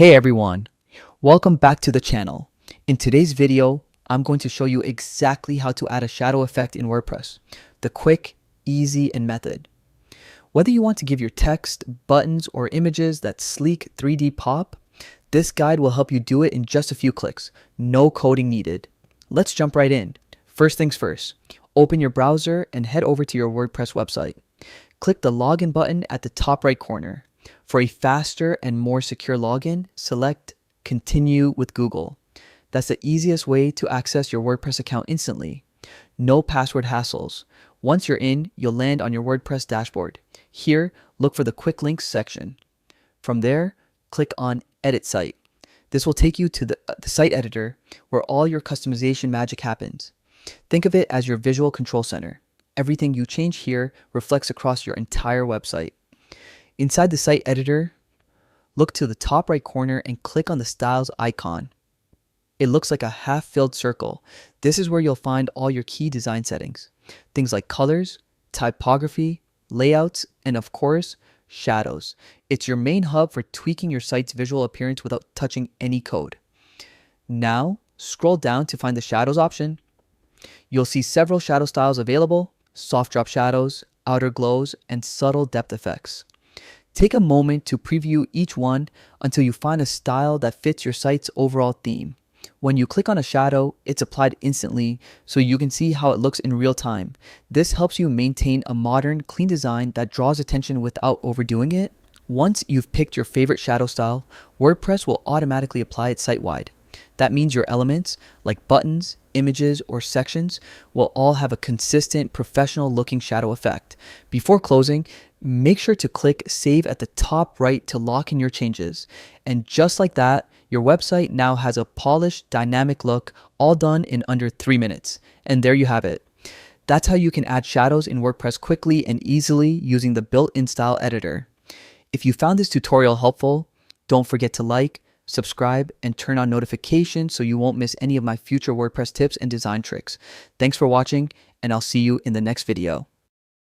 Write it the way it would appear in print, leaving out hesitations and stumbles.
Hey everyone, welcome back to the channel. In today's video, I'm going to show you exactly how to add a shadow effect in WordPress, the quick, easy, and method. Whether you want to give your text, buttons, or images that sleek 3D pop, this guide will help you do it in just a few clicks, no coding needed. Let's jump right in. First things first, open your browser and head over to your WordPress website. Click the login button at the top right corner. For a faster and more secure login, select Continue with Google. That's the easiest way to access your WordPress account instantly. No password hassles. Once you're in, you'll land on your WordPress dashboard. Here, look for the Quick Links section. From there, click on Edit Site. This will take you to the site editor where all your customization magic happens. Think of it as your visual control center. Everything you change here reflects across your entire website. Inside the site editor, look to the top right corner and click on the styles icon. It looks like a half-filled circle. This is where you'll find all your key design settings. Things like colors, typography, layouts, and of course, shadows. It's your main hub for tweaking your site's visual appearance without touching any code. Now, scroll down to find the shadows option. You'll see several shadow styles available: soft drop shadows, outer glows, and subtle depth effects. Take a moment to preview each one until you find a style that fits your site's overall theme. When you click on a shadow, it's applied instantly so you can see how it looks in real time. This helps you maintain a modern, clean design that draws attention without overdoing it. Once you've picked your favorite shadow style, WordPress will automatically apply it site-wide. That means your elements, like buttons, images, or sections, will all have a consistent, professional-looking shadow effect. Before closing, make sure to click Save at the top right to lock in your changes. And just like that, your website now has a polished, dynamic look, all done in under 3 minutes. And there you have it. That's how you can add shadows in WordPress quickly and easily using the built-in style editor. If you found this tutorial helpful, don't forget to like, subscribe, and turn on notifications so you won't miss any of my future WordPress tips and design tricks. Thanks for watching, and I'll see you in the next video.